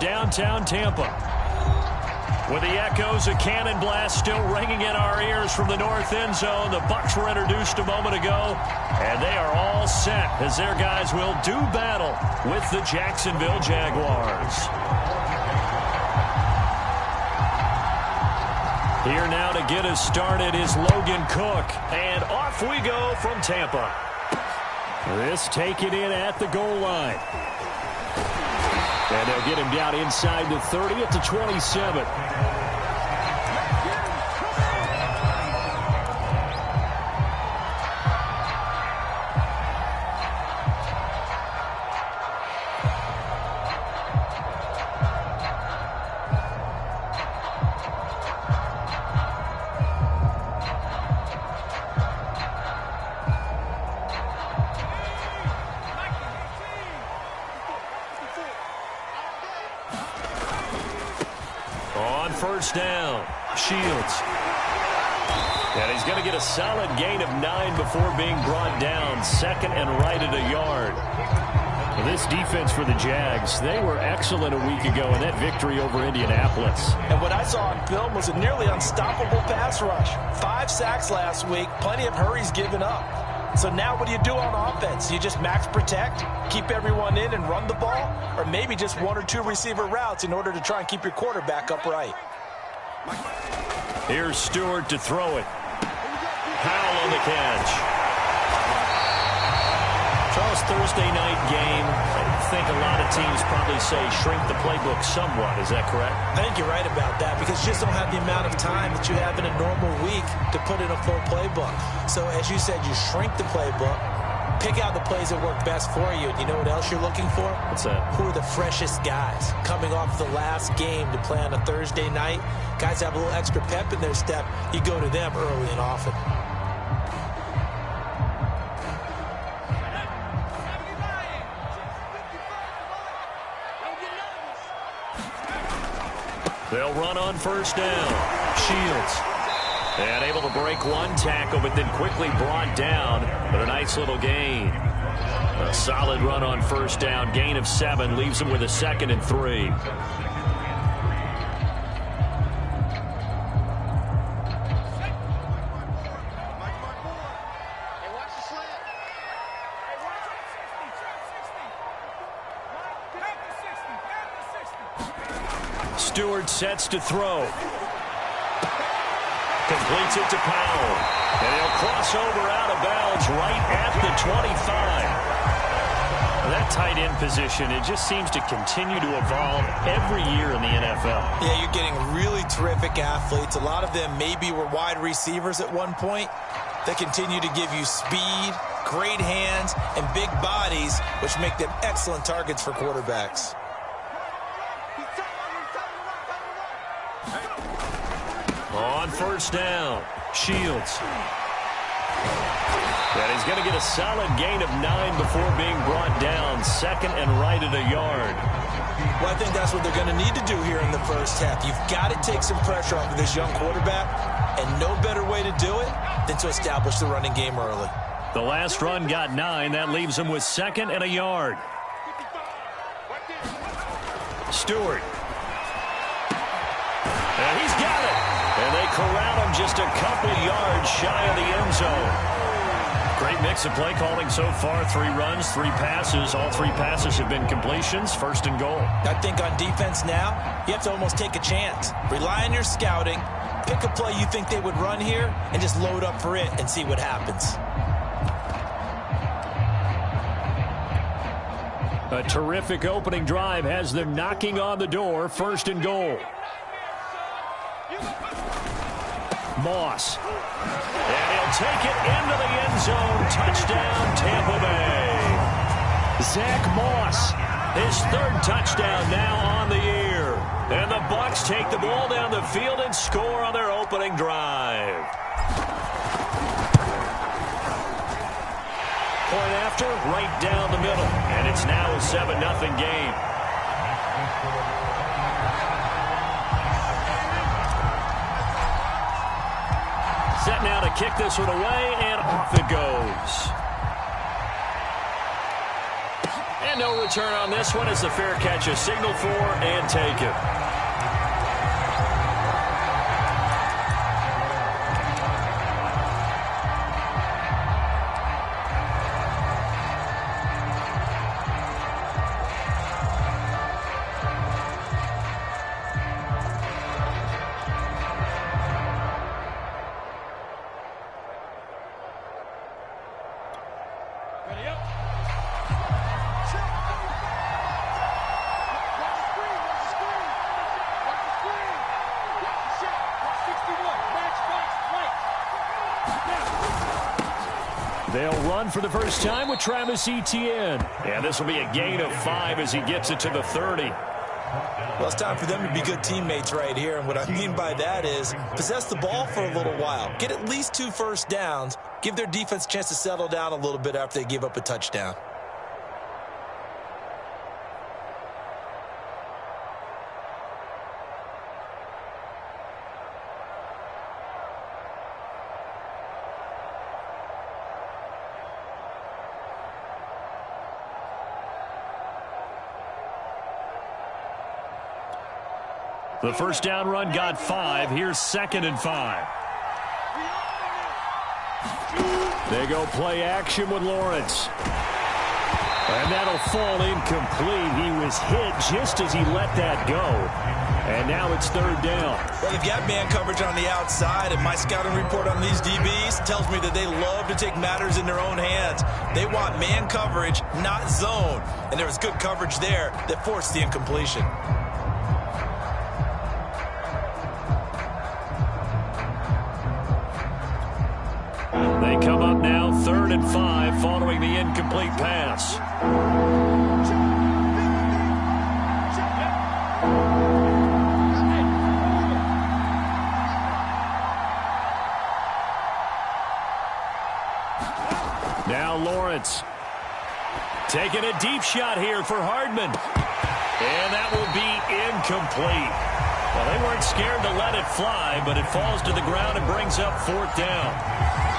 downtown Tampa. With the echoes of cannon blast still ringing in our ears from the north end zone, the Bucs were introduced a moment ago, and they are all set as their guys will do battle with the Jacksonville Jaguars. Here now to get us started is Logan Cook, and off we go from Tampa. This taken in at the goal line. And they'll get him down inside the 30 at the 27. First down, Shields. And he's going to get a solid gain of 9 before being brought down. Second and right at a yard. Well, this defense for the Jags, they were excellent a week ago in that victory over Indianapolis. And what I saw on film was a nearly unstoppable pass rush. 5 sacks last week, plenty of hurries given up. So now what do you do on offense? You just max protect, keep everyone in and run the ball? Or maybe just 1 or 2 receiver routes in order to try and keep your quarterback upright? Here's Stewart to throw it. Powell on the catch. Charles, Thursday night game. I think a lot of teams probably say shrink the playbook somewhat. Is that correct? I think you're right about that because you just don't have the amount of time that you have in a normal week to put in a full playbook. So as you said, you shrink the playbook, pick out the plays that work best for you. And you know what else you're looking for? What's that? Who are the freshest guys coming off the last game to play on a Thursday night? Guys have a little extra pep in their step. You go to them early and often. They'll run on first down. Shields. And able to break one tackle, but then quickly brought down. But a nice little gain. A solid run on first down. Gain of 7 leaves him with a 2nd and 3. Stewart sets to throw. Completes it to Powell. And he'll cross over out of bounds right at the 25. That tight end position, it just seems to continue to evolve every year in the NFL. Yeah, you're getting really terrific athletes. A lot of them maybe were wide receivers at one point. They continue to give you speed, great hands, and big bodies, which make them excellent targets for quarterbacks. On first down, Shields. And he's going to get a solid gain of 9 before being brought down. 2nd and right at a yard. Well, I think that's what they're going to need to do here in the first half. You've got to take some pressure off of this young quarterback, and no better way to do it than to establish the running game early. The last run got 9. That leaves him with 2nd and a yard. Stewart. And he's got it. And they corral him just a couple yards shy of the end zone. Great mix of play calling so far. 3 runs, 3 passes. All 3 passes have been completions. 1st and goal. I think on defense now, you have to almost take a chance. Rely on your scouting. Pick a play you think they would run here and just load up for it and see what happens. A terrific opening drive has them knocking on the door. 1st and goal. Moss. And he'll take it into the end zone. Touchdown, Tampa Bay. Zach Moss, his 3rd touchdown now on the year. And the Bucs take the ball down the field and score on their opening drive. Point after, right down the middle. And it's now a 7-0 game. Set now to kick this one away, and off it goes. And no return on this one as the fair catch is signaled for and taken. They'll run for the first time with Travis Etienne. And this will be a gain of 5 as he gets it to the 30. Well, it's time for them to be good teammates right here. And what I mean by that is possess the ball for a little while. Get at least 2 first downs. Give their defense a chance to settle down a little bit after they give up a touchdown. The first down run got 5. Here's 2nd and 5. They go play action with Lawrence. And that'll fall incomplete. He was hit just as he let that go. And now it's 3rd down. Well, you've got man coverage on the outside, and my scouting report on these DBs tells me that they love to take matters in their own hands. They want man coverage, not zone. And there was good coverage there that forced the incompletion. They come up now 3rd and 5 following the incomplete pass. Now Lawrence taking a deep shot here for Hardman. And that will be incomplete. Well, they weren't scared to let it fly, but it falls to the ground and brings up 4th down.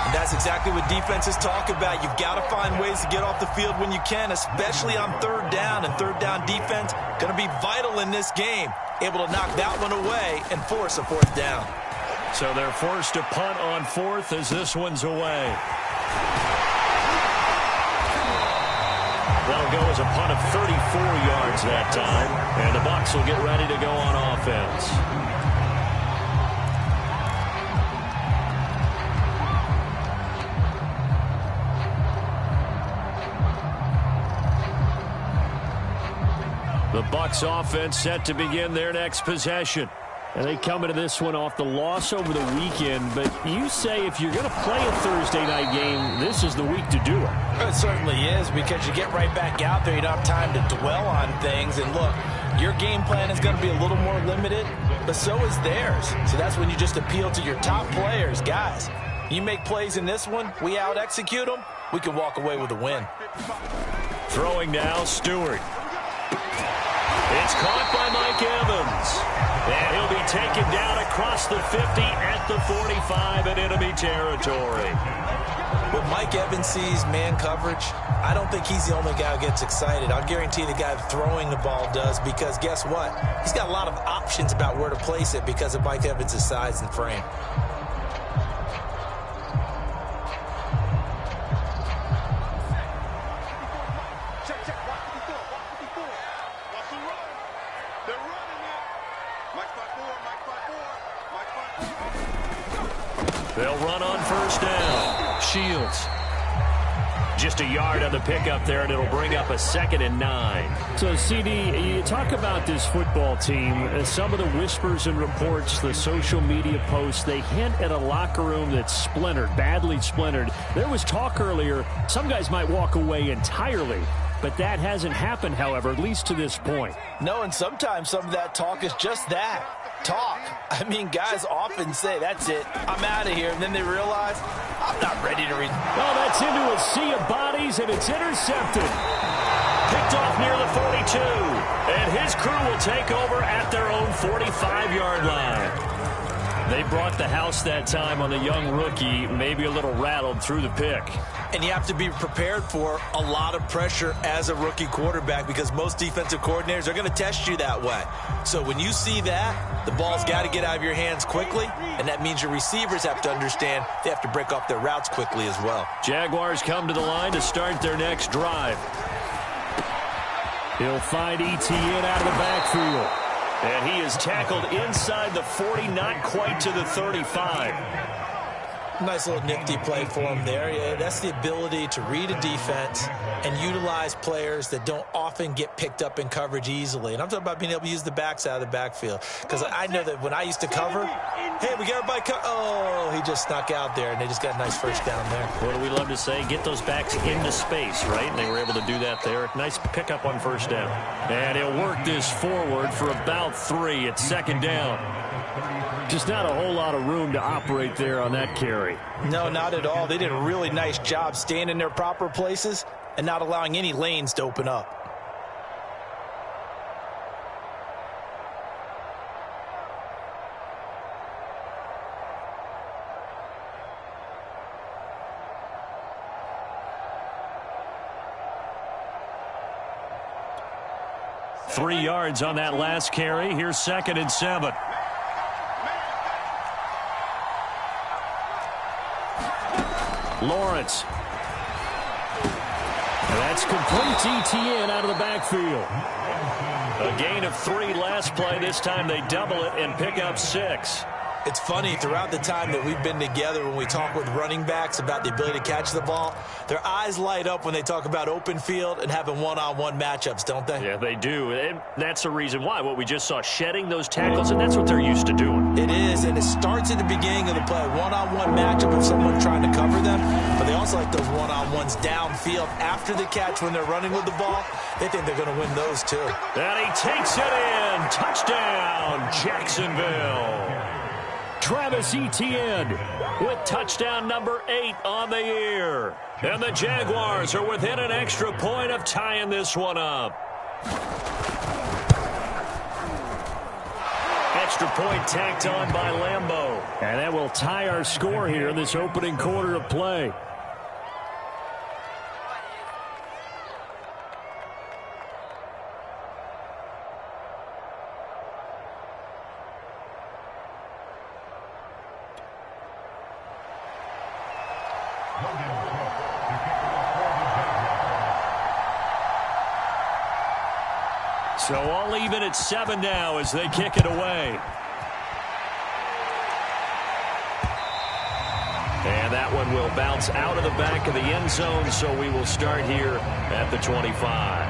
And that's exactly what defenses talk about. You've got to find ways to get off the field when you can, especially on 3rd down. And 3rd down defense going to be vital in this game. Able to knock that one away and force a 4th down. So they're forced to punt on 4th as this one's away. That'll go as a punt of 34 yards that time. And the Bucs will get ready to go on offense. The Bucs offense set to begin their next possession. And they come into this one off the loss over the weekend. But you say if you're going to play a Thursday night game, this is the week to do it. It certainly is, because you get right back out there. You don't have time to dwell on things. And look, your game plan is going to be a little more limited, but so is theirs. So that's when you just appeal to your top players. Guys, you make plays in this one, we out-execute them, we can walk away with a win. Throwing now, Stewart. It's caught by Mike Evans. And he'll be taken down across the 50 at the 45 in enemy territory. When Mike Evans sees man coverage, I don't think he's the only guy who gets excited. I'll guarantee the guy throwing the ball does, because guess what? He's got a lot of options about where to place it because of Mike Evans' size and frame. They'll run on 1st down. Shields. Just a yard on the pickup there, and it'll bring up a 2nd and 9. So, CD, you talk about this football team. Some of the whispers and reports, the social media posts, they hint at a locker room that's splintered, badly splintered. There was talk earlier, some guys might walk away entirely. But that hasn't happened, however, at least to this point. No, and sometimes some of that talk is just that. Talk. I mean, guys often say, that's it, I'm out of here. And then they realize, I'm not ready to read. Well, that's into a sea of bodies, and it's intercepted. Picked off near the 42. And his crew will take over at their own 45-yard line. They brought the house that time on the young rookie, maybe a little rattled through the pick. And you have to be prepared for a lot of pressure as a rookie quarterback because most defensive coordinators are going to test you that way. So when you see that, the ball's got to get out of your hands quickly, and that means your receivers have to understand they have to break off their routes quickly as well. Jaguars come to the line to start their next drive. He'll find Etienne out of the backfield. And he is tackled inside the 40, not quite to the 35. Nice little nifty play for him there. Yeah, that's the ability to read a defense and utilize players that don't often get picked up in coverage easily. And I'm talking about being able to use the backs out of the backfield. Because I know that when I used to cover, hey, we got everybody oh, he just snuck out there, and they just got a nice first down there. What do we love to say? Get those backs into space, right? And they were able to do that there. Nice pickup on first down. And he'll work this forward for about 3 at second down. Just not a whole lot of room to operate there on that carry. No, not at all. They did a really nice job staying in their proper places and not allowing any lanes to open up. Three yards on that last carry. Here's 2nd and 7. Lawrence. That's complete. Etienne out of the backfield. A gain of 3 last play. This time they double it and pick up 6. It's funny, throughout the time that we've been together, when we talk with running backs about the ability to catch the ball, their eyes light up when they talk about open field and having one-on-one matchups, don't they? Yeah, they do. And that's the reason why. What we just saw, shedding those tackles, and that's what they're used to doing. It is, and it starts at the beginning of the play. One-on-one matchup of someone trying to cover them, but they also like those one-on-ones downfield after the catch when they're running with the ball. They think they're going to win those, too. And he takes it in. Touchdown, Jacksonville. Travis Etienne with touchdown number 8 on the year. And the Jaguars are within an extra point of tying this one up. Extra point tacked on by Lambeau. And that will tie our score here in this opening quarter of play. So all even at 7 now as they kick it away. And that one will bounce out of the back of the end zone, so we will start here at the 25.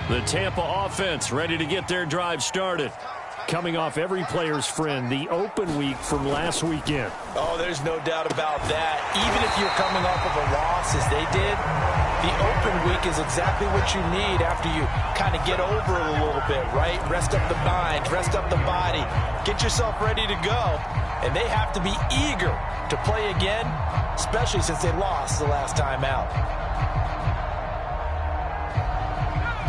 The Tampa offense ready to get their drive started. Coming off every player's friend, the open week from last weekend. Oh, there's no doubt about that. Even if you're coming off of a loss as they did, the open week is exactly what you need after you kind of get over it a little bit, right? Rest up the mind, rest up the body, get yourself ready to go. And they have to be eager to play again, especially since they lost the last time out.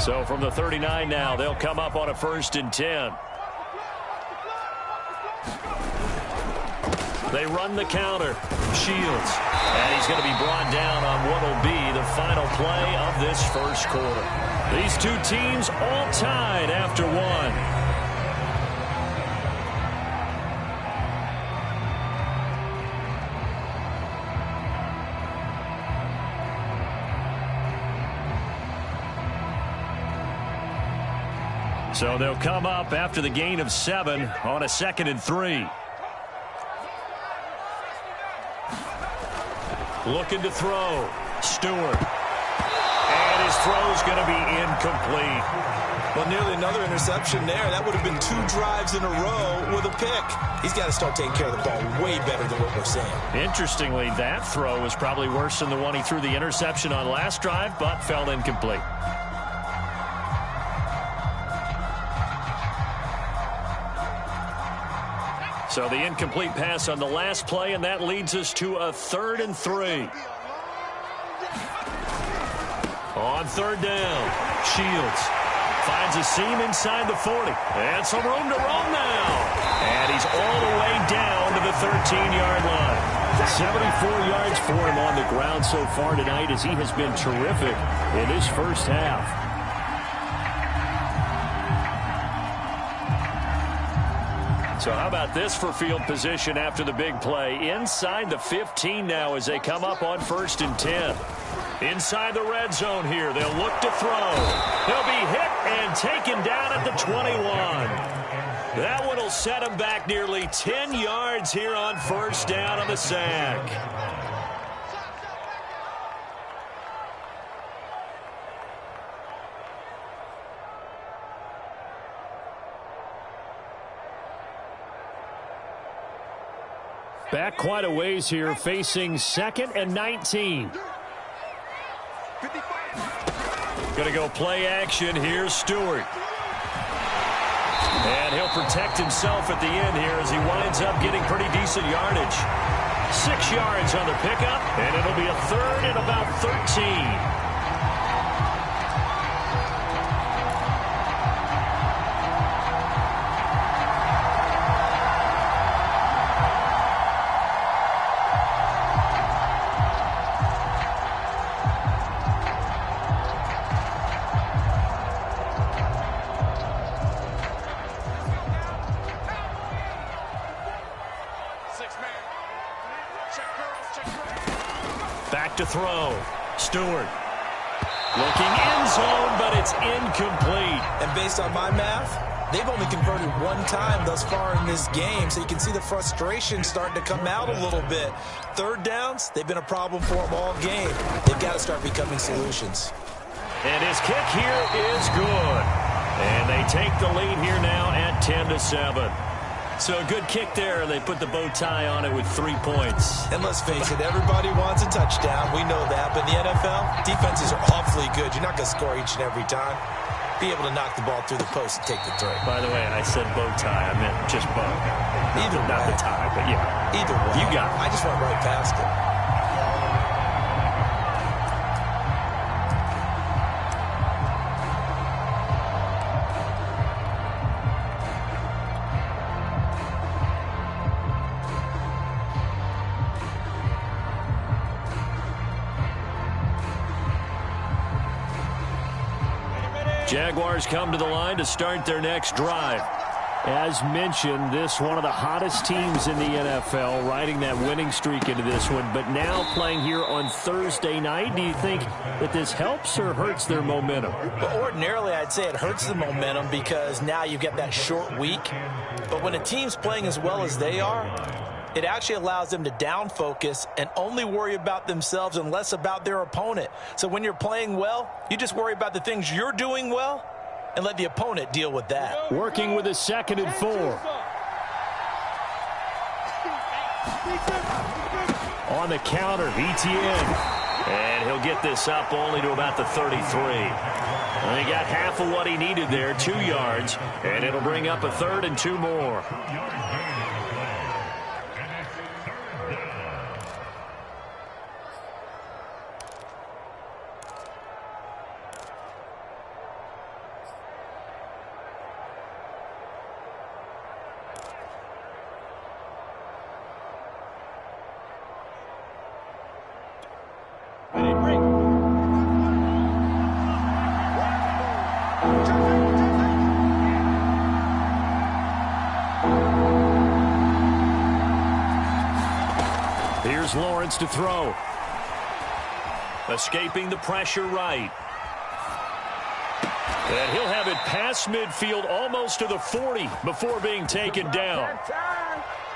So from the 39 now, they'll come up on a 1st and 10. They run the counter. Shields. And he's going to be brought down on what will be the final play of this first quarter. These two teams all tied after 1. So they'll come up after the gain of 7 on a 2nd and 3. Looking to throw. Stewart. And his throw's going to be incomplete. Well, nearly another interception there. That would have been 2 drives in a row with a pick. He's got to start taking care of the ball way better than what we're seeing. Interestingly, that throw was probably worse than the one he threw the interception on last drive, but fell incomplete. So the incomplete pass on the last play, and that leads us to a 3rd and 3. On third down, Shields finds a seam inside the 40. And some room to roam now. And he's all the way down to the 13-yard line. 74 yards for him on the ground so far tonight as he has been terrific in his first half. So how about this for field position after the big play? Inside the 15 now as they come up on 1st and 10. Inside the red zone here. They'll look to throw. He'll be hit and taken down at the 21. That one will set him back nearly 10 yards here on 1st down on the sack. Back quite a ways here, facing 2nd and 19. Gonna go play action. Here's Stewart. And he'll protect himself at the end here as he winds up getting pretty decent yardage. 6 yards on the pickup, and it'll be a 3rd and about 13. To throw. Stewart looking end zone, but it's incomplete. And based on my math, they've only converted 1 time thus far in this game, so you can see the frustration starting to come out a little bit. 3rd downs, they've been a problem for them all game. They've got to start becoming solutions. And his kick here is good. And they take the lead here now at 10-7. So a good kick there. They put the bow tie on it with 3 points. And let's face it, everybody wants a touchdown. We know that. But in the NFL, defenses are awfully good. You're not going to score each and every time. Be able to knock the ball through the post and take the throw. By the way, I said bow tie. I meant just bow. Either way. Not the tie, but yeah. Either way. You got it. I just went right past it. Jaguars come to the line to start their next drive. As mentioned, this one of the hottest teams in the NFL, riding that winning streak into this one, but now playing here on Thursday night. Do you think that this helps or hurts their momentum? Well, ordinarily, I'd say it hurts the momentum because now you get that short week. But when a team's playing as well as they are, it actually allows them to down focus and only worry about themselves and less about their opponent. So when you're playing well, you just worry about the things you're doing well and let the opponent deal with that. Working with a 2nd and 4. On the counter, ETN. And he'll get this up only to about the 33. And he got half of what he needed there, 2 yards, and it'll bring up a 3rd and 2 more. Here's Lawrence to throw. Escaping the pressure right. And he'll have it past midfield almost to the 40 before being taken down.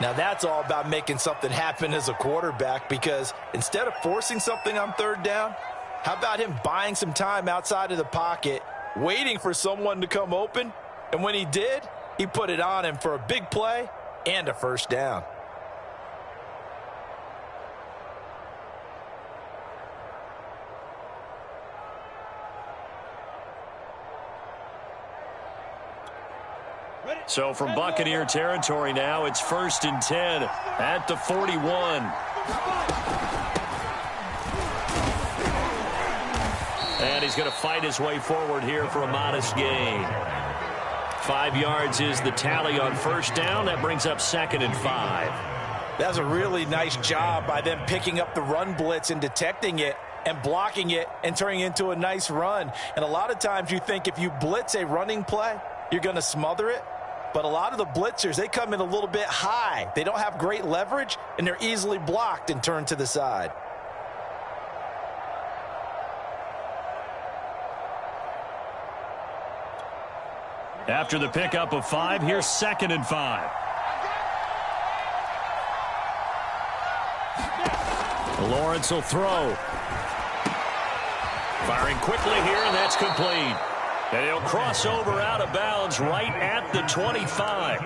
Now that's all about making something happen as a quarterback, because instead of forcing something on 3rd down, how about him buying some time outside of the pocket, waiting for someone to come open, and when he did, he put it on him for a big play and a 1st down. So from Buccaneer territory now, it's 1st and 10 at the 41. And he's going to fight his way forward here for a modest gain. 5 yards is the tally on first down. That brings up 2nd and 5. That was a really nice job by them picking up the run blitz and detecting it and blocking it and turning it into a nice run. And a lot of times you think if you blitz a running play, you're going to smother it. But a lot of the blitzers, they come in a little bit high. They don't have great leverage, and they're easily blocked and turned to the side. After the pickup of 5, here's 2nd and 5. Lawrence will throw. Firing quickly here, and that's complete. And he'll cross over out of bounds right at the 25.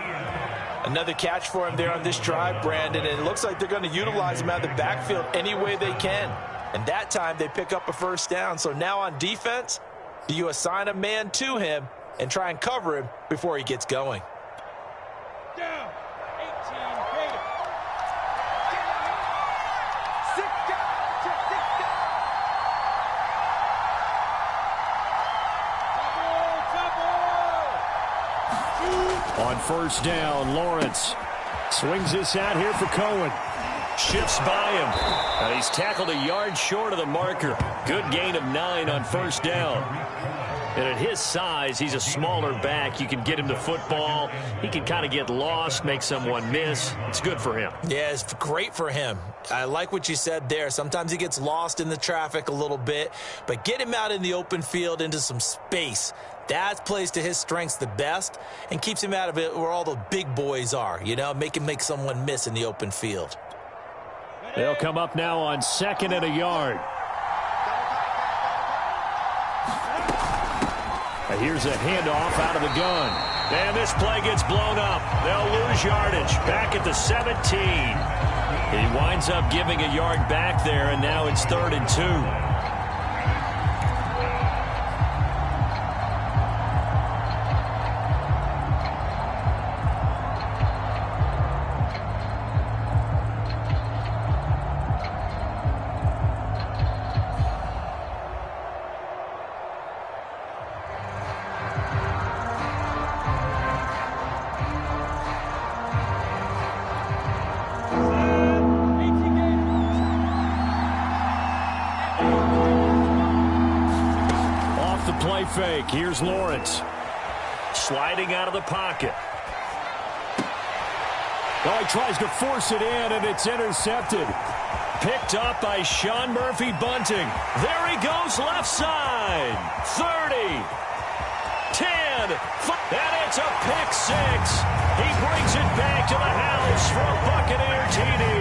Another catch for him there on this drive, Brandon, and it looks like they're going to utilize him out of the backfield any way they can. And that time they pick up a first down. So now on defense, do you assign a man to him and try and cover him before he gets going? Down, 18, Gator. On first down, Lawrence swings this out here for Cohen. Shifts by him. And he's tackled a yard short of the marker. Good gain of 9 on first down. And at his size, he's a smaller back. You can get him the football. He can kind of get lost, make someone miss. It's good for him. Yeah, it's great for him. I like what you said there. Sometimes he gets lost in the traffic a little bit, but get him out in the open field into some space. That plays to his strengths the best and keeps him out of it where all the big boys are, you know, make him make someone miss in the open field. They'll come up now on 2nd and a yard. And here's a handoff out of the gun. And this play gets blown up. They'll lose yardage back at the 17. He winds up giving a yard back there, and now it's 3rd and 2. Fake. Here's Lawrence. Sliding out of the pocket. Oh, he tries to force it in, and it's intercepted. Picked up by Sean Murphy-Bunting. There he goes, left side. 30. 10. And it's a pick 6. He brings it back to the house for a Buccaneer TD.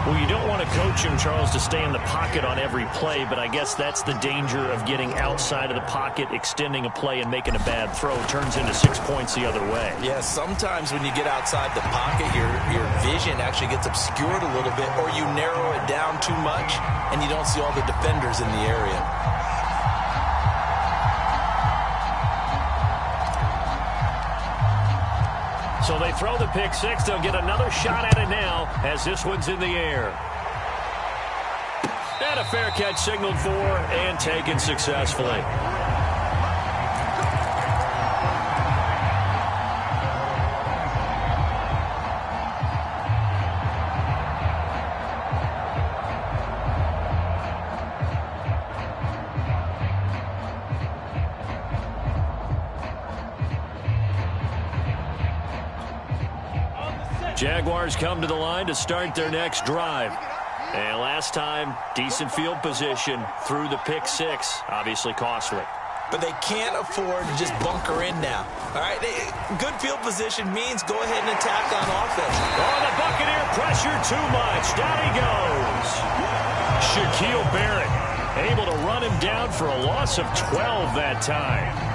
Well, you don't want to coach him, Charles, to stay in the pocket on every play, but I guess that's the danger of getting outside of the pocket, extending a play, and making a bad throw. It turns into 6 points the other way. Yeah, sometimes when you get outside the pocket, your vision actually gets obscured a little bit, or you narrow it down too much, and you don't see all the defenders in the area. So they throw the pick 6. They'll get another shot at it now as this one's in the air. And a fair catch signaled for and taken successfully. Jaguars come to the line to start their next drive. And last time, decent field position through the pick 6. Obviously costly. But they can't afford to just bunker in now. All right, good field position means go ahead and attack on offense. Oh, the Buccaneer pressure too much. Down he goes. Shaquille Barrett able to run him down for a loss of 12 that time.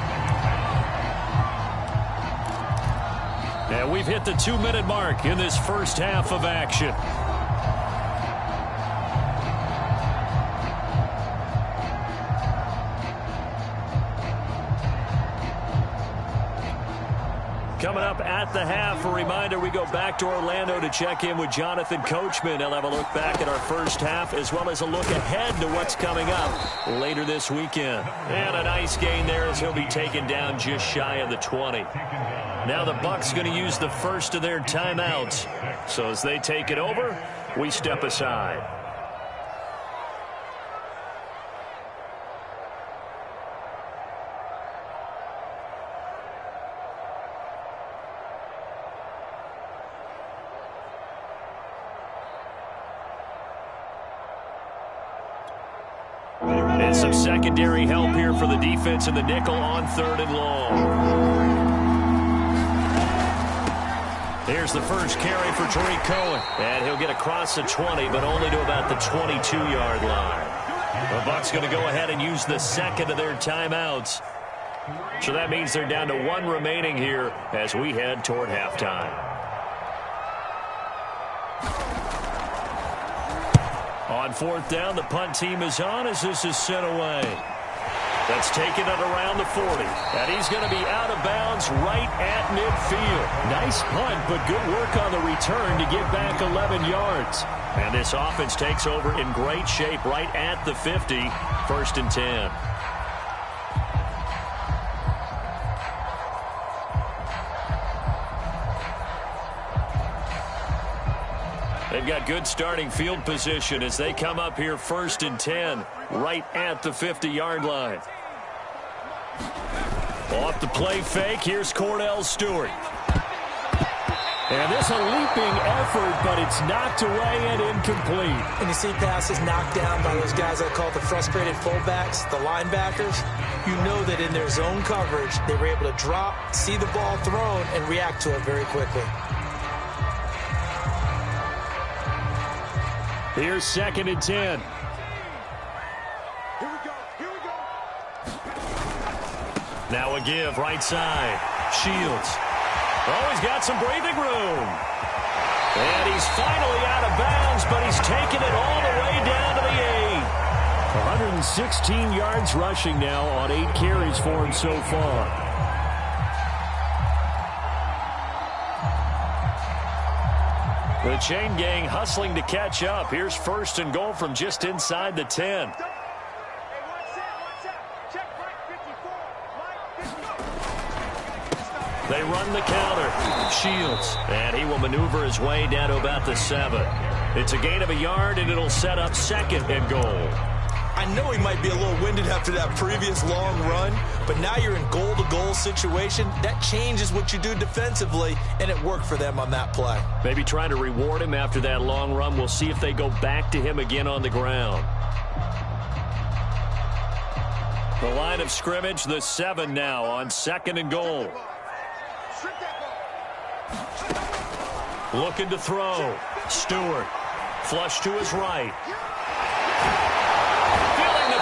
And we've hit the 2-minute mark in this first half of action. Coming up at the half, a reminder, we go back to Orlando to check in with Jonathan Coachman. He'll have a look back at our first half as well as a look ahead to what's coming up later this weekend. And a nice gain there as he'll be taken down just shy of the 20. Now the Bucs going to use the first of their timeouts. So as they take it over, we step aside. And some secondary help here for the defense in the nickel on 3rd and long. Here's the first carry for Tariq Cohen. And he'll get across the 20, but only to about the 22-yard line. The Bucs going to go ahead and use the second of their timeouts. So that means they're down to 1 remaining here as we head toward halftime. On 4th down, the punt team is on as this is sent away. That's taken it around the 40. And he's going to be out of bounds right at midfield. Nice punt, but good work on the return to get back 11 yards. And this offense takes over in great shape right at the 50. 1st and 10. They've got good starting field position as they come up here 1st and 10 right at the 50-yard line. Off the play fake, here's Cordell Stewart. And this a leaping effort, but it's knocked away and incomplete. And you see passes knocked down by those guys I call the frustrated fullbacks, the linebackers. You know that in their zone coverage, they were able to drop, see the ball thrown, and react to it very quickly. Here's 2nd and 10. Now a give, right side. Shields. Oh, he's got some breathing room. And he's finally out of bounds, but he's taken it all the way down to the 8. 116 yards rushing now on 8 carries for him so far. The chain gang hustling to catch up. Here's 1st and goal from just inside the 10. They run the counter. Shields. And he will maneuver his way down to about the 7. It's a gain of a yard, and it'll set up 2nd and goal. I know he might be a little winded after that previous long run, but now you're in goal-to-goal situation. That changes what you do defensively, and it worked for them on that play. Maybe trying to reward him after that long run. We'll see if they go back to him again on the ground. The line of scrimmage, the 7 now on 2nd and goal. Looking to throw. Stewart. Flush to his right.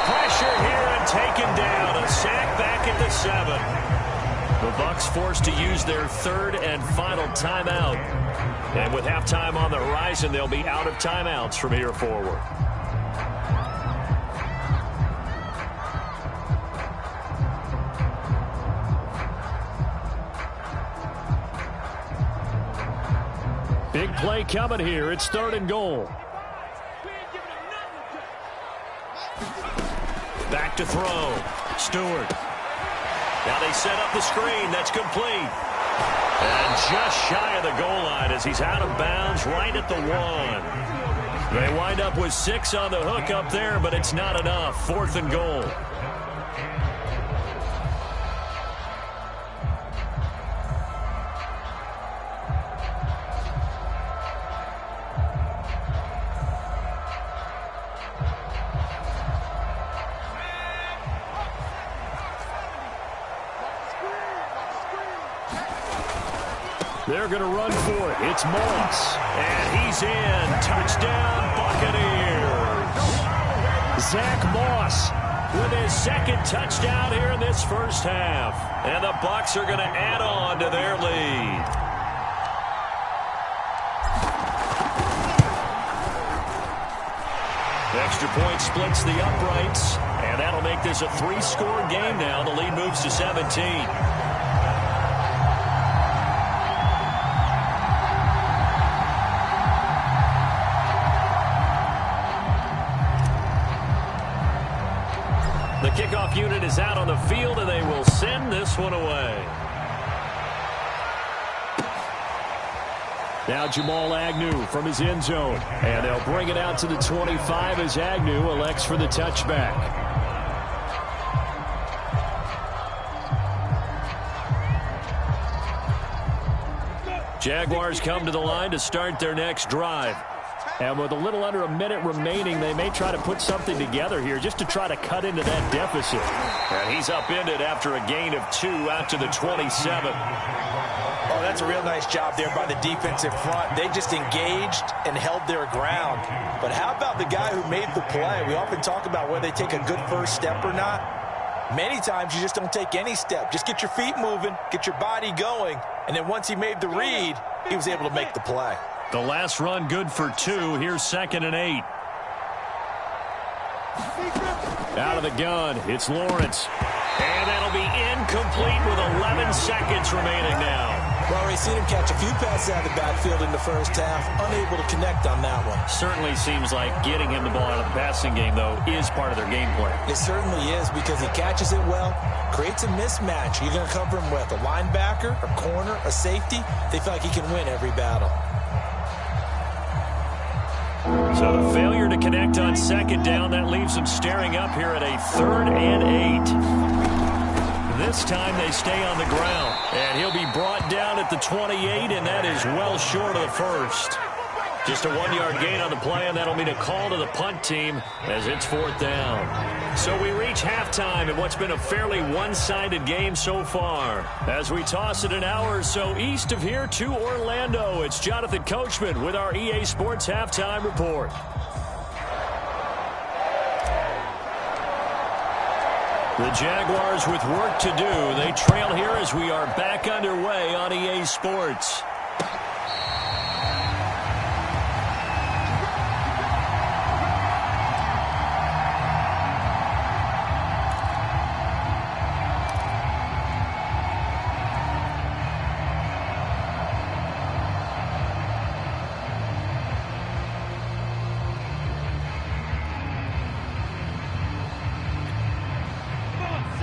Pressure here and taken down. A sack back at the 7. The Bucs forced to use their 3rd and final timeout. And with halftime on the horizon, they'll be out of timeouts from here forward. Big play coming here. It's 3rd and goal. Back to throw. Stewart. Now they set up the screen. That's complete. And just shy of the goal line as he's out of bounds right at the 1. They wind up with 6 on the hook up there, but it's not enough. 4th and goal. They're going to run for it. It's Moss. And he's in. Touchdown, Buccaneers. Zach Moss with his 2nd touchdown here in this first half. And the Bucs are going to add on to their lead. Extra point splits the uprights. And that'll make this a 3-score game now. The lead moves to 17. The kickoff unit is out on the field, and they will send this one away. Now Jamal Agnew from his end zone. And they'll bring it out to the 25 as Agnew elects for the touchback. Jaguars come to the line to start their next drive. And with a little under a minute remaining, they may try to put something together here just to try to cut into that deficit. And he's upended after a gain of 2 out to the 27. Oh, that's a real nice job there by the defensive front. They just engaged and held their ground. But how about the guy who made the play? We often talk about whether they take a good first step or not. Many times you just don't take any step. Just get your feet moving, get your body going, and then once he made the read, he was able to make the play. The last run good for 2. Here's 2nd and 8. Out of the gun, it's Lawrence. And that'll be incomplete with 11 seconds remaining now. Well, we've seen him catch a few passes out of the backfield in the first half, unable to connect on that one. Certainly seems like getting him the ball out of the passing game, though, is part of their game plan. It certainly is because he catches it well, creates a mismatch. You're going to cover him with a linebacker, a corner, a safety. They feel like he can win every battle. So the failure to connect on 2nd down, that leaves them staring up here at a 3rd and 8. This time they stay on the ground. And he'll be brought down at the 28, and that is well short of the first. Just a 1-yard gain on the play, and that'll mean a call to the punt team as it's 4th down. So we reach halftime in what's been a fairly one-sided game so far. As we toss it an hour or so east of here to Orlando, it's Jonathan Coachman with our EA Sports Halftime Report. The Jaguars with work to do. They trail here as we are back underway on EA Sports.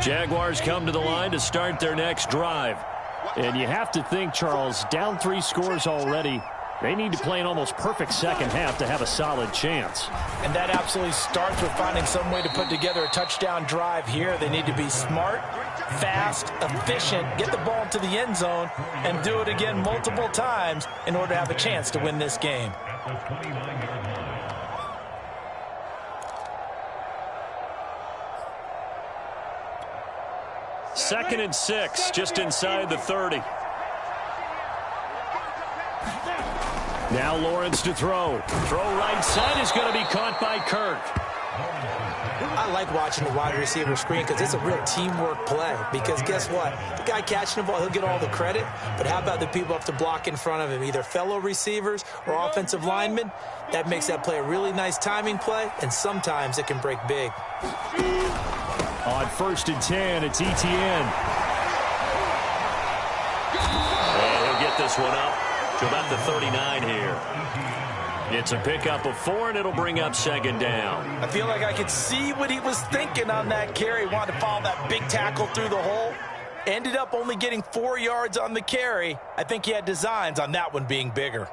Jaguars come to the line to start their next drive. And you have to think, Charles, down 3 scores already. They need to play an almost perfect second half to have a solid chance. And that absolutely starts with finding some way to put together a touchdown drive here. They need to be smart, fast, efficient, get the ball to the end zone, and do it again multiple times in order to have a chance to win this game. Second and 6, just inside the 30. Now Lawrence to throw. Throw right side is going to be caught by Kirk. I like watching the wide receiver screen because it's a real teamwork play. Because guess what? The guy catching the ball, he'll get all the credit. But how about the people up to block in front of him, either fellow receivers or offensive linemen? That makes that play a really nice timing play, and sometimes it can break big. On 1st and 10, it's Etienne. And he'll get this one up to about the 39 here. It's a pickup of 4, and it'll bring up 2nd down. I feel like I could see what he was thinking on that carry. Wanted to follow that big tackle through the hole. Ended up only getting 4 yards on the carry. I think he had designs on that one being bigger.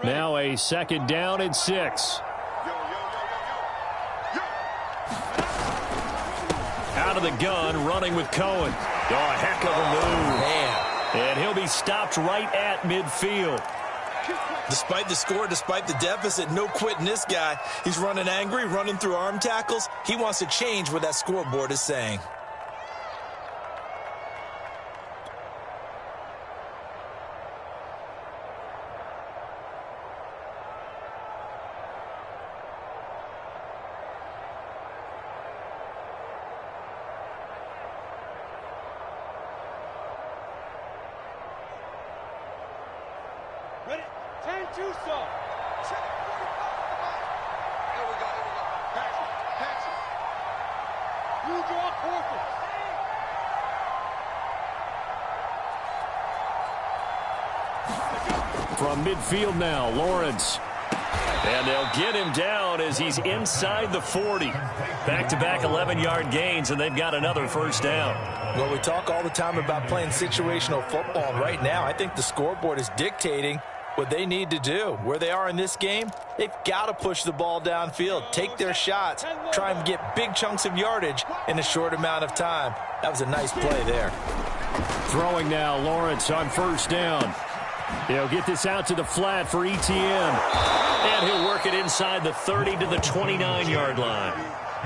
Now a 2nd down and 6. Out of the gun, running with Cohen. Oh, a heck of a move. Man. And he'll be stopped right at midfield. Despite the score, despite the deficit, no quitting this guy. He's running angry, running through arm tackles. He wants to change what that scoreboard is saying. Ready? 10-2 so. Here we go. Pass it. You draw corpus. From midfield now, Lawrence. And they'll get him down as he's inside the 40. Back-to-back 11-yard gains, and they've got another first down. Well, we talk all the time about playing situational football, and right now I think the scoreboard is dictating what they need to do. Where they are in this game, they've got to push the ball downfield, take their shots, try and get big chunks of yardage in a short amount of time. That was a nice play there. Throwing now, Lawrence on first down. He'll get this out to the flat for Etienne. And he'll work it inside the 30 to the 29-yard line.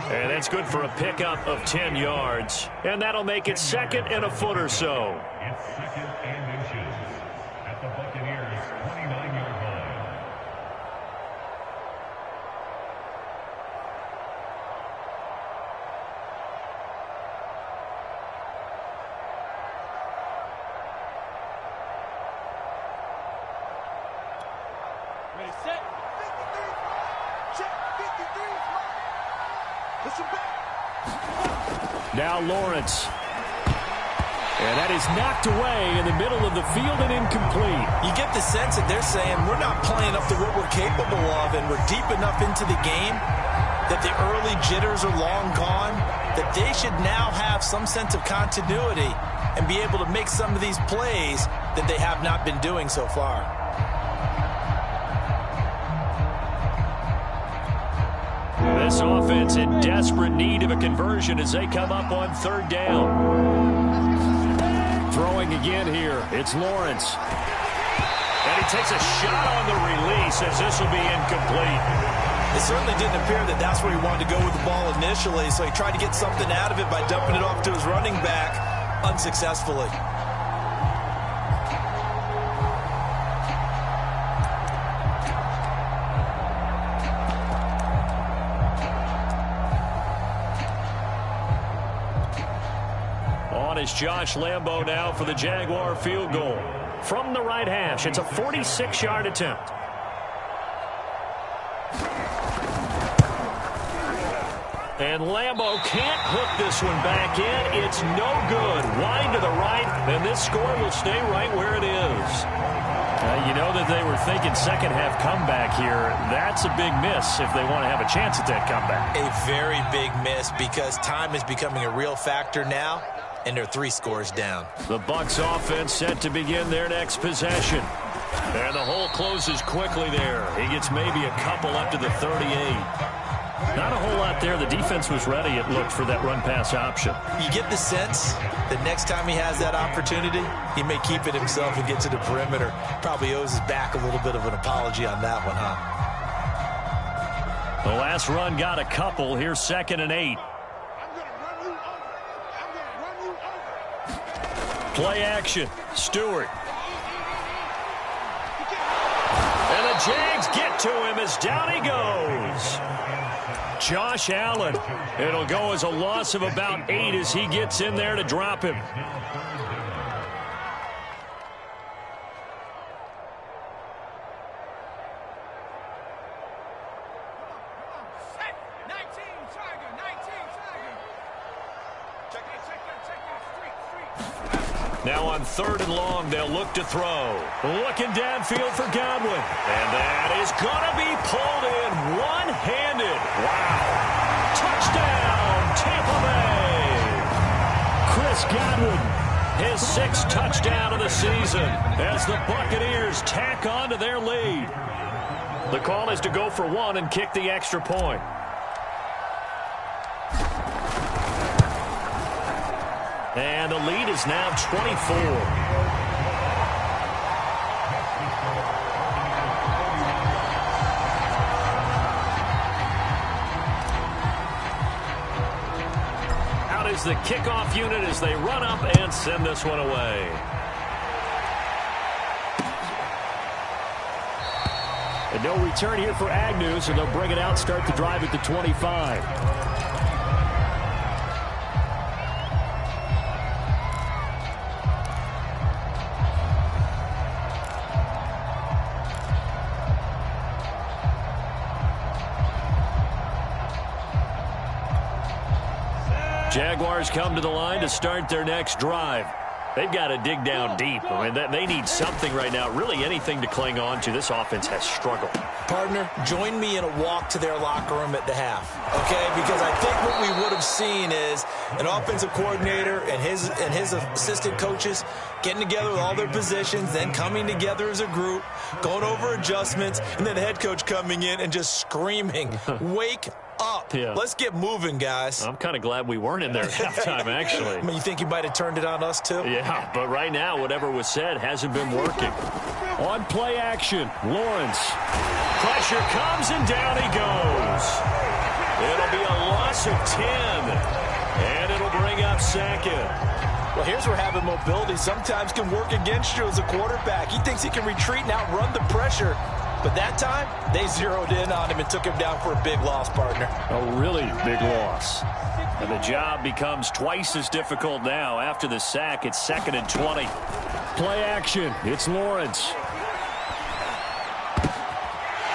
And that's good for a pickup of 10 yards. And that'll make it 2nd and a foot or so. It's 2nd and inches at the Buccaneers' 29-yard line. Ready, set. 53. Check. 53. Listen back. Now Lawrence. And that is knocked away in the middle of the field and incomplete. You get the sense that they're saying we're not playing up to what we're capable of, and we're deep enough into the game that the early jitters are long gone, that they should now have some sense of continuity and be able to make some of these plays that they have not been doing so far. This offense in desperate need of a conversion as they come up on 3rd down. Throwing again here, it's Lawrence. And he takes a shot on the release as this will be incomplete. It certainly didn't appear that that's where he wanted to go with the ball initially, so he tried to get something out of it by dumping it off to his running back unsuccessfully. Is Josh Lambo now for the Jaguar field goal. From the right hash, it's a 46-yard attempt. And Lambo can't hook this one back in. It's no good. Wide to the right, and this score will stay right where it is. You know that they were thinking second-half comeback here. That's a big miss if they want to have a chance at that comeback. A very big miss because time is becoming a real factor now. And they're 3 scores down. The Bucs offense set to begin their next possession. And the hole closes quickly there. He gets maybe a couple up to the 38. Not a whole lot there. The defense was ready, it looked, for that run-pass option. You get the sense that next time he has that opportunity, he may keep it himself and get to the perimeter. Probably owes his back a little bit of an apology on that one, huh? The last run got a couple. Here's 2nd and 8. Play action. Stewart. And the Jags get to him as down he goes. Josh Allen. It'll go as a loss of about 8 as he gets in there to drop him. Now on 3rd and long, they'll look to throw. Looking downfield for Godwin. And that is going to be pulled in one-handed. Wow. Touchdown, Tampa Bay. Chris Godwin, his 6th touchdown of the season as the Buccaneers tack on to their lead. The call is to go for 1 and kick the extra point. And the lead is now 24. Out is the kickoff unit as they run up and send this one away. And no return here for Agnew, so they'll bring it out, start the drive at the 25. Jaguars come to the line to start their next drive. They've got to dig down deep. I mean, they need something right now, really anything to cling on to. This offense has struggled. Partner, join me in a walk to their locker room at the half, okay? Because I think what we would have seen is an offensive coordinator and his assistant coaches getting together with all their positions, then coming together as a group, going over adjustments, and then the head coach coming in and just screaming, wake up. Yeah. Let's get moving, guys. I'm kind of glad we weren't in there at halftime, actually. I mean, you think he might have turned it on us, too? Yeah, but right now, whatever was said hasn't been working. On play action, Lawrence. Pressure comes, and down he goes. It'll be a loss of 10, and it'll bring up second. Well, here's where having mobility sometimes can work against you as a quarterback. He thinks he can retreat and outrun the pressure. But that time, they zeroed in on him and took him down for a big loss, partner. A really big loss. And the job becomes twice as difficult now. After the sack, it's 2nd and 20. Play action. It's Lawrence.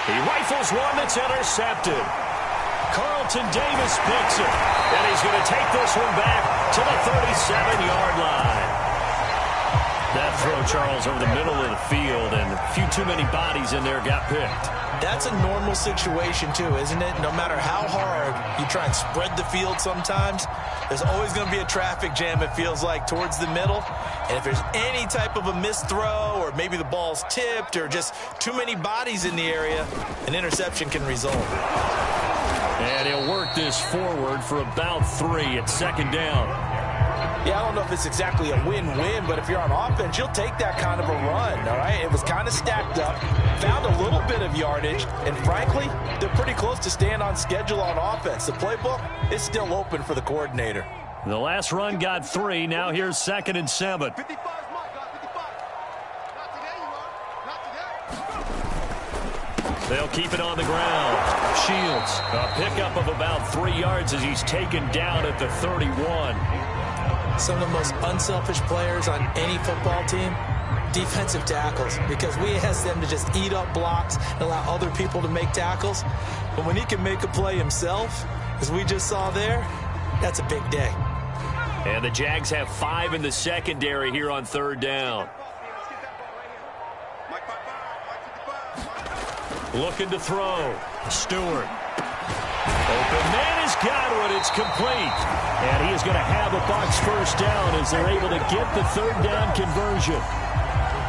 He rifles one that's intercepted. Carlton Davis picks it. And he's going to take this one back to the 37-yard line. That throw, Charles, over the middle of the field, and a few too many bodies in there got picked. That's a normal situation, too, isn't it? No matter how hard you try and spread the field sometimes, there's always going to be a traffic jam, it feels like, towards the middle. And if there's any type of a missed throw, or maybe the ball's tipped, or just too many bodies in the area, an interception can result. And he'll work this forward for about 3 at 2nd down. Yeah, I don't know if it's exactly a win-win, but if you're on offense, you'll take that kind of a run, all right? It was kind of stacked up, found a little bit of yardage, and frankly, they're pretty close to staying on schedule on offense. The playbook is still open for the coordinator. The last run got 3. Now here's 2nd and 7. 55 is mine, guys. 55. Not today, you are. Not today. They'll keep it on the ground. Shields, a pickup of about 3 yards as he's taken down at the 31. Some of the most unselfish players on any football team, defensive tackles, because we ask them to just eat up blocks and allow other people to make tackles. But when he can make a play himself, as we just saw there, that's a big day. And the Jags have 5 in the secondary here on 3rd down. Looking to throw. Stewart. Open man has got one. It's complete. And he is going to have a Bucs first down as they're able to get the 3rd down conversion.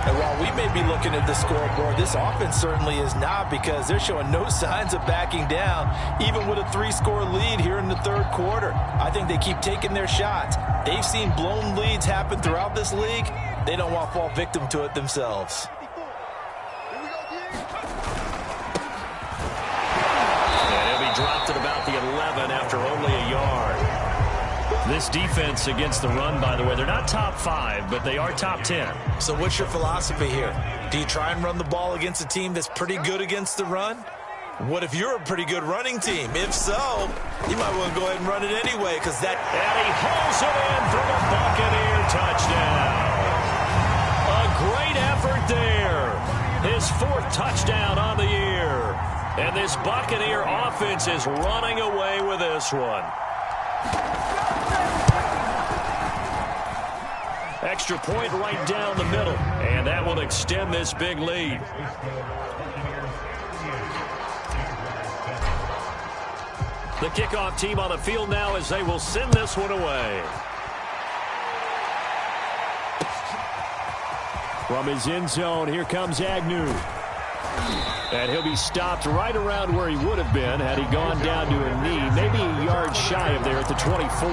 And while we may be looking at the scoreboard, this offense certainly is not, because they're showing no signs of backing down, even with a 3-score lead here in the 3rd quarter. I think they keep taking their shots. They've seen blown leads happen throughout this league. They don't want to fall victim to it themselves. Dropped at about the 11 after only a yard. This defense against the run, by the way, they're not top 5, but they are top 10. So what's your philosophy here? Do you try and run the ball against a team that's pretty good against the run? What if you're a pretty good running team? If so, you might want to go ahead and run it anyway, because that... And he hauls it in for the Buccaneer touchdown. A great effort there. His 4th touchdown on the year. And this Buccaneer offense is running away with this one. Extra point right down the middle. And that will extend this big lead. The kickoff team on the field now as they will send this one away. From his end zone, here comes Agnew. And he'll be stopped right around where he would have been had he gone down to a knee, maybe a yard shy of there at the 24.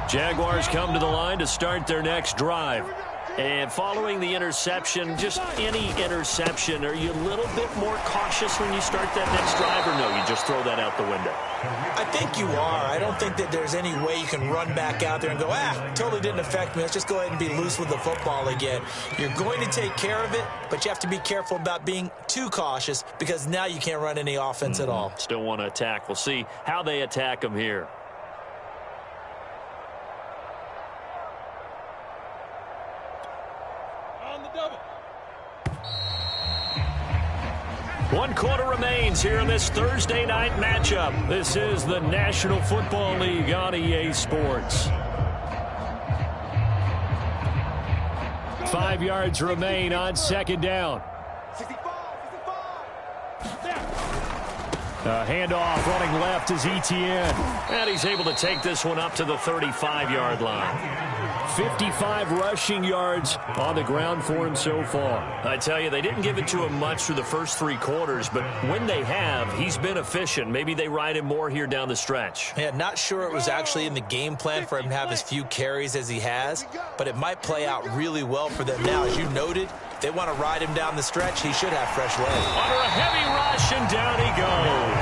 Jaguars come to the line to start their next drive. And following the interception, just any interception, are you a little bit more cautious when you start that next drive, or no, you just throw that out the window? I think you are. I don't think that there's any way you can run back out there and go, totally didn't affect me. Let's just go ahead and be loose with the football again. You're going to take care of it, but you have to be careful about being too cautious, because now you can't run any offense at all. Still want to attack. We'll see how they attack them here. One quarter remains here in this Thursday night matchup. This is the National Football League on EA Sports. 5 yards remain on second down. Handoff running left is Etienne. And he's able to take this one up to the 35-yard line. 55 rushing yards on the ground for him so far. I tell you, they didn't give it to him much through the first 3 quarters, but when they have, he's been efficient. Maybe they ride him more here down the stretch. Yeah, not sure it was actually in the game plan for him to have as few carries as he has, but it might play out really well for them now. As you noted, if they want to ride him down the stretch, he should have fresh legs. Under a heavy rush, and down he goes.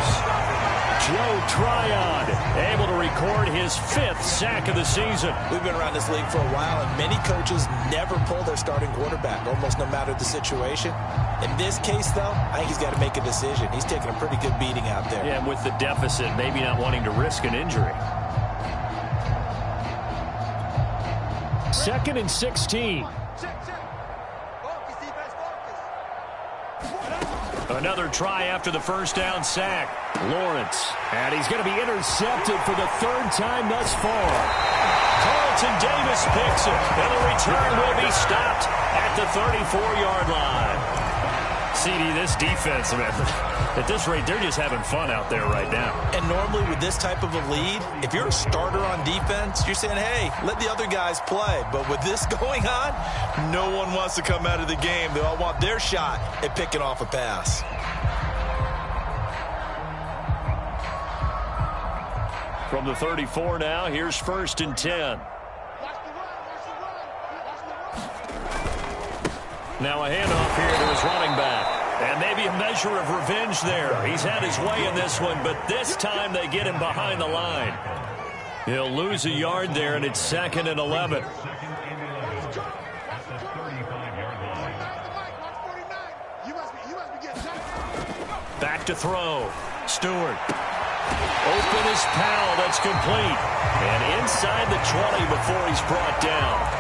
Joe Tryon able to record his 5th sack of the season. We've been around this league for a while, and many coaches never pull their starting quarterback, almost no matter the situation. In this case, though, I think he's got to make a decision. He's taking a pretty good beating out there. Yeah, and with the deficit, maybe not wanting to risk an injury. 2nd and 16. Another try after the first down sack. Lawrence. And he's going to be intercepted for the 3rd time thus far. Carlton Davis picks it. And the return will be stopped at the 34-yard line. CD, this defense, man, at this rate, they're just having fun out there right now. And normally with this type of a lead, if you're a starter on defense, you're saying, hey, let the other guys play. But with this going on, no one wants to come out of the game. They all want their shot at picking off a pass. From the 34 now, here's 1st and 10. Now a handoff here to his running back. And maybe a measure of revenge there. He's had his way in this one, but this time they get him behind the line. He'll lose a yard there, and it's 2nd and 11. Back to throw. Stewart. Open is Powell. That's complete. And inside the 20 before he's brought down.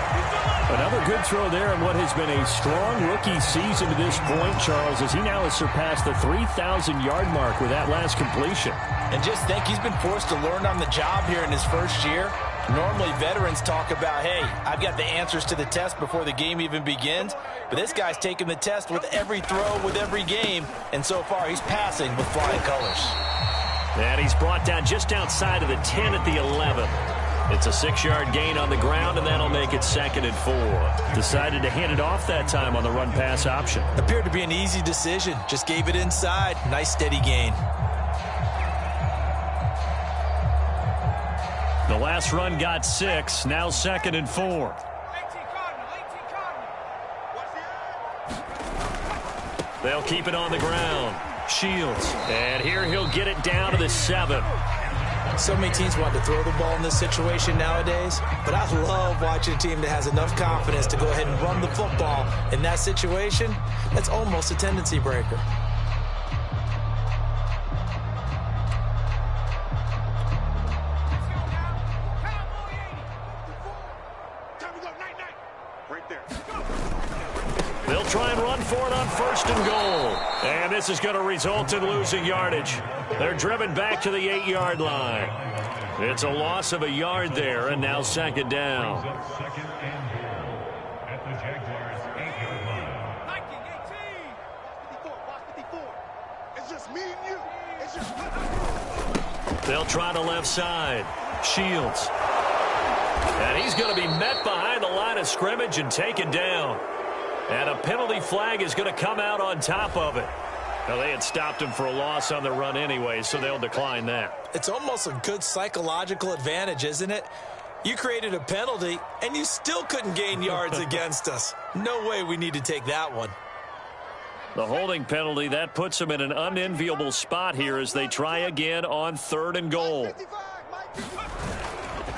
Another good throw there in what has been a strong rookie season to this point, Charles, as he now has surpassed the 3,000-yard mark with that last completion. And just think, he's been forced to learn on the job here in his first year. Normally, veterans talk about, hey, I've got the answers to the test before the game even begins. But this guy's taking the test with every throw, with every game. And so far, he's passing with flying colors. And he's brought down just outside of the 10 at the 11. It's a 6-yard gain on the ground, and that'll make it 2nd and 4. Decided to hand it off that time on the run-pass option. Appeared to be an easy decision. Just gave it inside. Nice, steady gain. The last run got 6. Now 2nd and 4. They'll keep it on the ground. Shields. And here he'll get it down to the 7. So many teams want to throw the ball in this situation nowadays, but I love watching a team that has enough confidence to go ahead and run the football in that situation. That's almost a tendency breaker. They'll try and run for it on 1st and goal. And this is going to result in losing yardage. They're driven back to the 8-yard line. It's a loss of a yard there, and now 2nd down. Second and goal at the Jaguars' 8-yard line. 54. It's just me and you. It's just... They'll try to left side. Shields. And he's going to be met behind the line of scrimmage and taken down. And a penalty flag is going to come out on top of it. Now, they had stopped him for a loss on the run anyway, so they'll decline that. It's almost a good psychological advantage, isn't it? You created a penalty, and you still couldn't gain yards against us. No way we need to take that one. The holding penalty, that puts them in an unenviable spot here as they try again on 3rd and goal.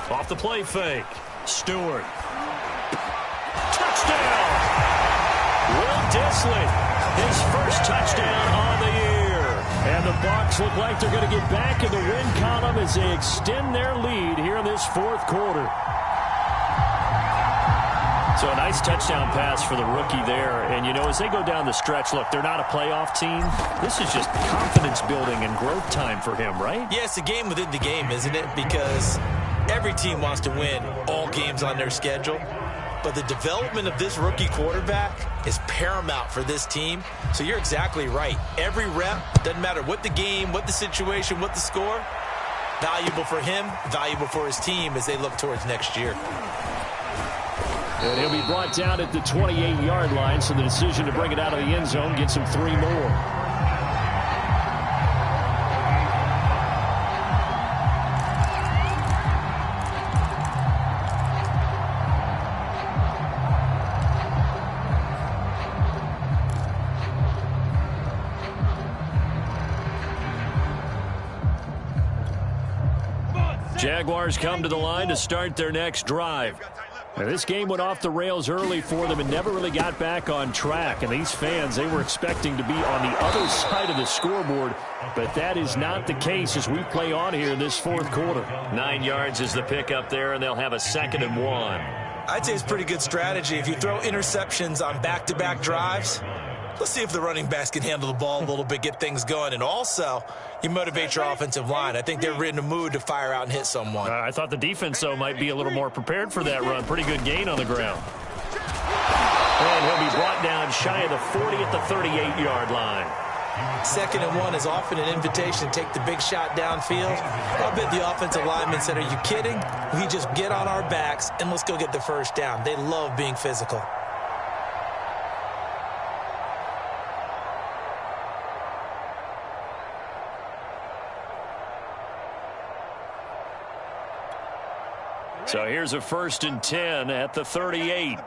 Off the play fake. Stewart. Touchdown! Will Dissly, his first touchdown on the year. And the Bucs look like they're going to get back in the win column as they extend their lead here in this 4th quarter. So a nice touchdown pass for the rookie there. And, you know, as they go down the stretch, look, they're not a playoff team. This is just confidence building and growth time for him, right? Yeah, it's a game within the game, isn't it? Because every team wants to win all games on their schedule. but the development of this rookie quarterback is paramount for this team. So you're exactly right. Every rep, doesn't matter what the game, what the situation, what the score, valuable for him, valuable for his team as they look towards next year. And he'll be brought down at the 28-yard line, so the decision to bring it out of the end zone gets him 3 more. Jaguars come to the line to start their next drive. Now, this game went off the rails early for them and never really got back on track. And these fans, they were expecting to be on the other side of the scoreboard, but that is not the case as we play on here in this fourth quarter. 9 yards is the pickup there, and they'll have a 2nd and 1. I'd say it's pretty good strategy. If you throw interceptions on back-to-back drives, let's see if the running backs can handle the ball a little bit, get things going. And also, you motivate your offensive line. I think they're in a mood to fire out and hit someone. I thought the defense, though, might be a little more prepared for that run. Pretty good gain on the ground. And he'll be brought down shy of the 40 at the 38-yard line. 2nd and 1 is often an invitation to take the big shot downfield. I bet the offensive lineman said, are you kidding? We just get on our backs and let's go get the first down. They love being physical. So here's a 1st and 10 at the 38.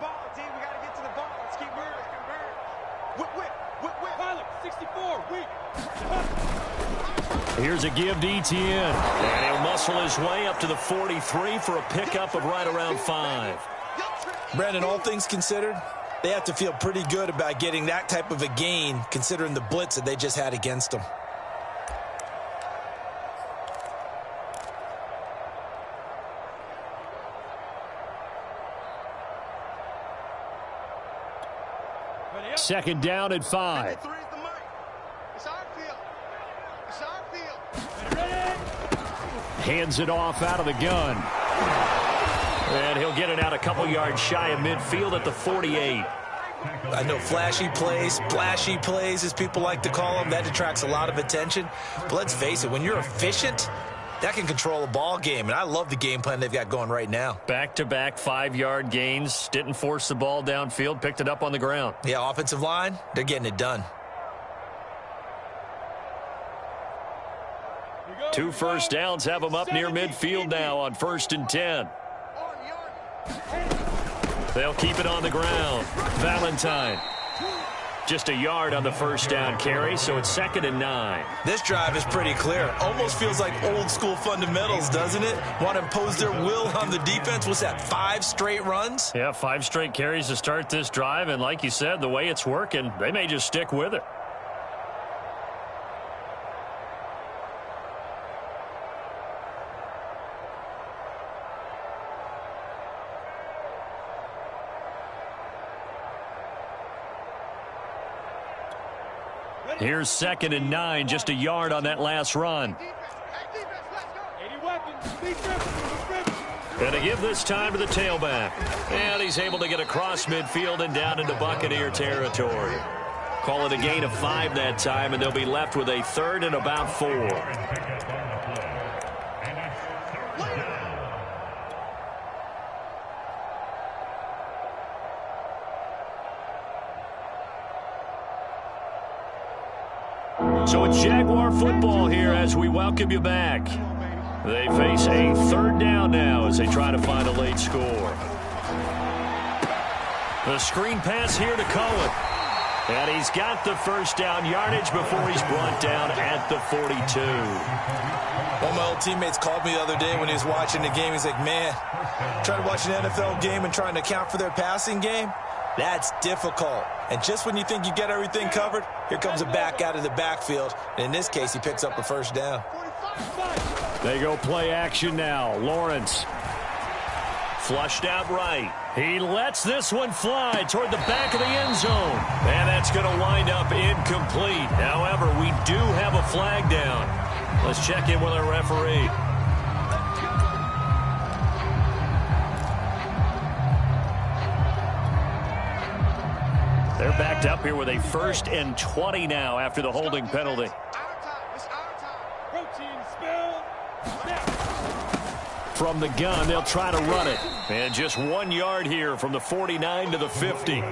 Here's a give to Etienne. And he'll muscle his way up to the 43 for a pickup of right around 5. Brandon, all things considered, they have to feel pretty good about getting that type of a gain considering the blitz that they just had against them. Second down at 5. Hands it off out of the gun. And he'll get it out a couple yards shy of midfield at the 48. I know flashy plays, splashy plays, as people like to call them, that attracts a lot of attention. But let's face it, when you're efficient, that can control a ball game, and I love the game plan they've got going right now. Back-to-back 5-yard gains. Didn't force the ball downfield. Picked it up on the ground. Yeah, offensive line, they're getting it done. 2 first downs have them up near midfield now on 1st and 10. They'll keep it on the ground. Valentine. Just a yard on the first down carry, so it's 2nd and 9. This drive is pretty clear. Almost feels like old school fundamentals, doesn't it? Want to impose their will on the defense. What's that, 5 straight runs? Yeah, 5 straight carries to start this drive, and like you said, the way it's working, they may just stick with it. Here's 2nd and 9, just a yard on that last run. And to give this time to the tailback. And he's able to get across midfield and down into Buccaneer territory. Call it a gain of 5 that time, and they'll be left with a 3rd and about 4. So it's Jaguar football here as we welcome you back. They face a 3rd down now as they try to find a late score. The screen pass here to Cohen. And he's got the first down yardage before he's brought down at the 42. One of my old teammates called me the other day when he was watching the game. He's like, man, trying to watch an NFL game and trying to account for their passing game? That's difficult. And just when you think you get everything covered, here comes a back out of the backfield. And in this case, he picks up a first down. They go play action now. Lawrence. Flushed out right. He lets this one fly toward the back of the end zone. And that's going to wind up incomplete. However, we do have a flag down. Let's check in with our referee. They're backed up here with a 1st and 20 now after the holding penalty. From the gun, they'll try to run it. And just 1 yard here from the 49 to the 50.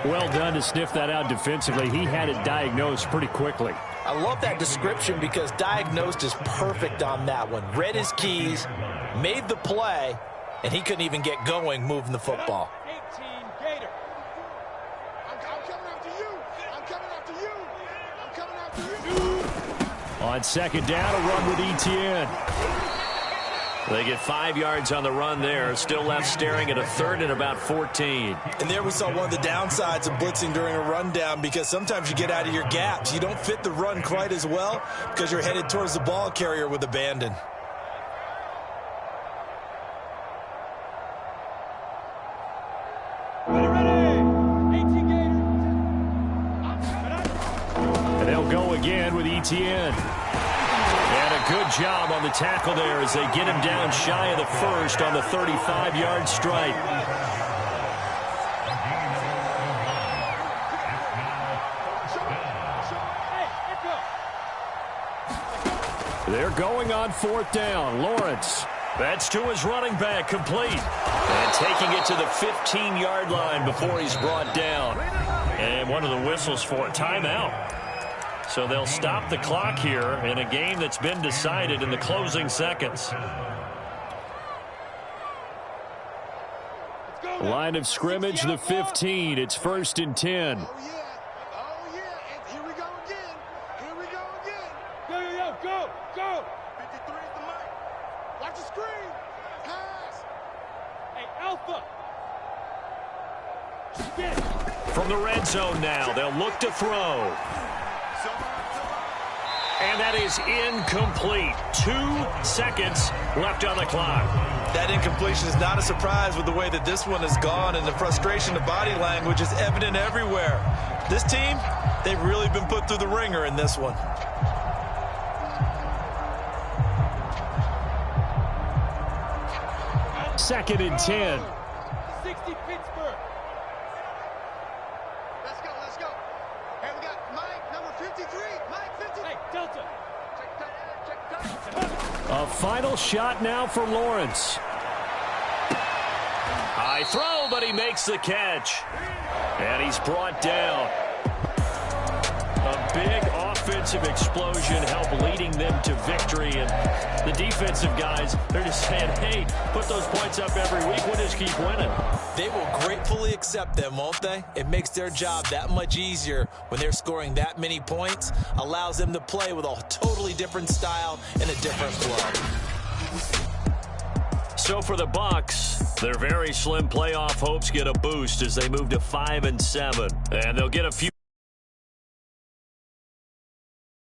Well done to sniff that out defensively. He had it diagnosed pretty quickly. I love that description because diagnosed is perfect on that one. Read his keys, made the play, and he couldn't even get going moving the football. 18 Gator. I'm coming after you. I'm coming after you. I'm coming after you. On 2nd down, a run with Etienne. They get 5 yards on the run there. Still left staring at a 3rd and about 14. And there we saw one of the downsides of blitzing during a rundown because sometimes you get out of your gaps. You don't fit the run quite as well because you're headed towards the ball carrier with abandon. Ready. 18 Gator. And they'll go again with Etienne. And a good job on the tackle there as they get him down shy of the 1st on the 35-yard strike. They're going on 4th down. Lawrence. That's to his running back, complete. And taking it to the 15-yard line before he's brought down. And one of the whistles for a timeout. So they'll stop the clock here in a game that's been decided in the closing seconds. Line of scrimmage, the 15. It's 1st and 10. Oh, yeah. Oh, yeah. And here we go again. Here we go again. Go. 53 is the mic. Watch the screen. Pass. Hey, Alpha. From the red zone now, they'll look to throw. And that is incomplete. 2 seconds left on the clock. That incompletion is not a surprise with the way that this one has gone, and the frustration of body language is evident everywhere. This team, they've really been put through the ringer in this one. Second and 10. 60 Pittsburgh. Let's go. Hey, we got Mike, number 53. Mike, 53. Hey, Delta. Check. A final shot now for Lawrence. High throw, but he makes the catch. And he's brought down. A big offensive explosion helped leading them to victory. And the defensive guys, they're just saying, hey, put those points up every week. We'll just keep winning. They will gratefully accept them, won't they? It makes their job that much easier when they're scoring that many points. Allows them to play with a totally different style and a different flow. So for the Bucs, their very slim playoff hopes get a boost as they move to 5-7. And they'll get a few